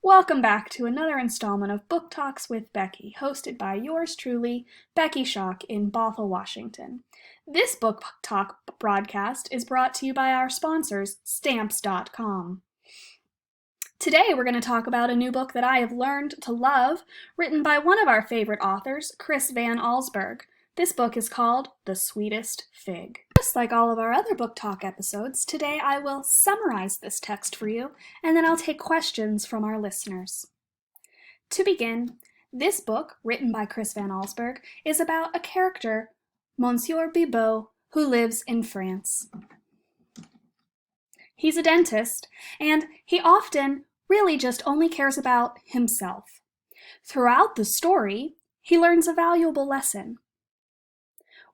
Welcome back to another installment of Book Talks with Becky, hosted by yours truly, Becky Schock in Bothell, Washington. This Book Talk broadcast is brought to you by our sponsors, Stamps.com. Today we're going to talk about a new book that I have learned to love, written by one of our favorite authors, Chris Van Allsburg. This book is called The Sweetest Fig. Just like all of our other book talk episodes, today I will summarize this text for you, and then I'll take questions from our listeners. To begin, this book, written by Chris Van Allsburg, is about a character, Monsieur Bibot, who lives in France. He's a dentist, and he often really just only cares about himself. Throughout the story, he learns a valuable lesson.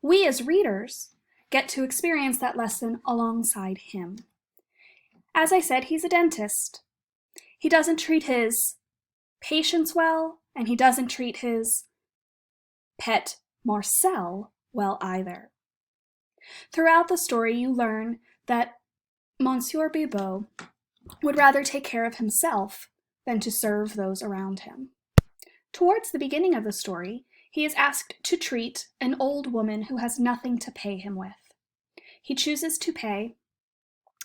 We as readers get to experience that lesson alongside him. As I said, he's a dentist. He doesn't treat his patients well, and he doesn't treat his pet Marcel well either. Throughout the story, you learn that Monsieur Bibot would rather take care of himself than to serve those around him. Towards the beginning of the story, he is asked to treat an old woman who has nothing to pay him with. He chooses to pay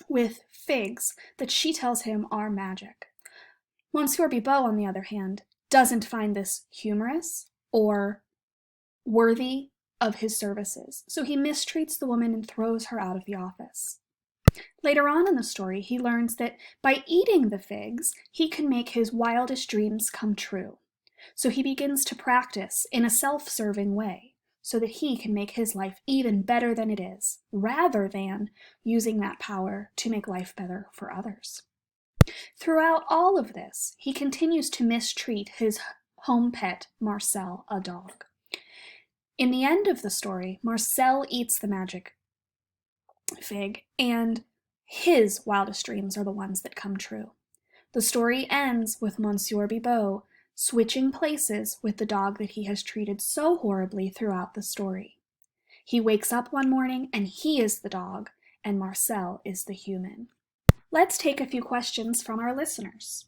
with figs that she tells him are magic. Monsieur Bibot, on the other hand, doesn't find this humorous or worthy of his services, so he mistreats the woman and throws her out of the office. Later on in the story, he learns that by eating the figs, he can make his wildest dreams come true. So he begins to practice in a self-serving way so that he can make his life even better than it is, rather than using that power to make life better for others. Throughout all of this, he continues to mistreat his home pet, Marcel, a dog. In the end of the story, Marcel eats the magic fig, and his wildest dreams are the ones that come true. The story ends with Monsieur Bibot switching places with the dog that he has treated so horribly throughout the story. He wakes up one morning and he is the dog, and Marcel is the human. Let's take a few questions from our listeners.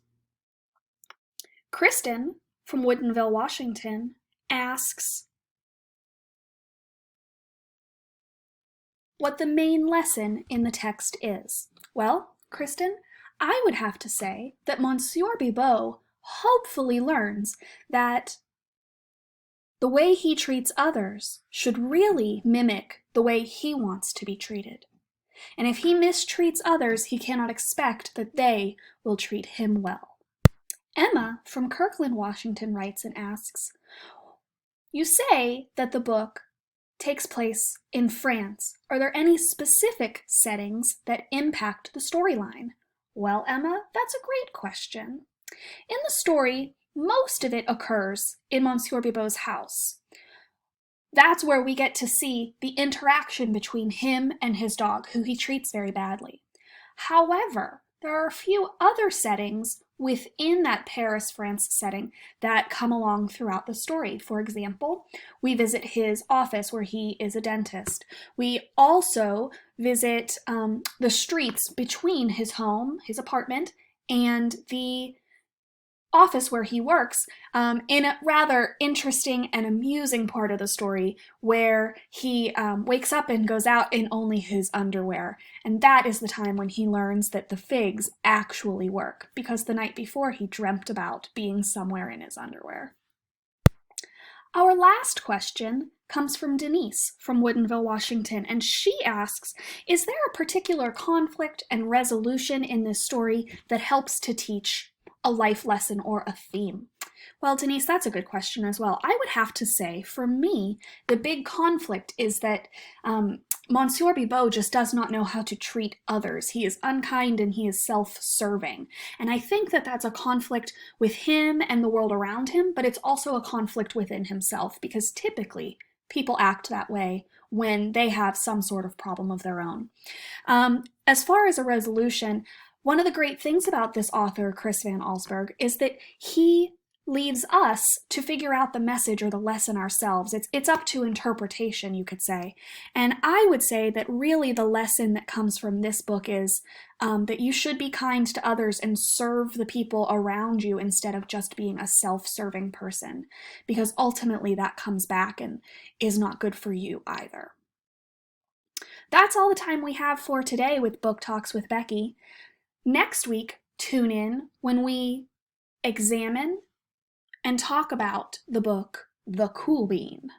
Kristen from Woodinville, Washington, asks what the main lesson in the text is. Well, Kristen, I would have to say that Monsieur Bibot hopefully learns that the way he treats others should really mimic the way he wants to be treated. And if he mistreats others, he cannot expect that they will treat him well. Emma from Kirkland, Washington writes and asks, you say that the book takes place in France. Are there any specific settings that impact the storyline? Well, Emma, that's a great question. In the story, most of it occurs in Monsieur Bibot's house. That's where we get to see the interaction between him and his dog, who he treats very badly. However, there are a few other settings within that Paris, France setting that come along throughout the story. For example, we visit his office where he is a dentist. We also visit the streets between his home, his apartment, and the office where he works, in a rather interesting and amusing part of the story where he wakes up and goes out in only his underwear. And that is the time when he learns that the figs actually work, because the night before he dreamt about being somewhere in his underwear. Our last question comes from Denise from Woodinville, Washington, and she asks, is there a particular conflict and resolution in this story that helps to teach a life lesson or a theme? Well, Denise, that's a good question as well. I would have to say, for me, the big conflict is that Monsieur Bibot just does not know how to treat others. He is unkind and he is self-serving. And I think that that's a conflict with him and the world around him, but it's also a conflict within himself, because typically people act that way when they have some sort of problem of their own. As far as a resolution, one of the great things about this author, Chris Van Allsburg, is that he leaves us to figure out the message or the lesson ourselves. It's up to interpretation, you could say. And I would say that really the lesson that comes from this book is that you should be kind to others and serve the people around you instead of just being a self-serving person, because ultimately that comes back and is not good for you either. That's all the time we have for today with Book Talks with Becky. Next week, tune in when we examine and talk about the book The Cool Bean.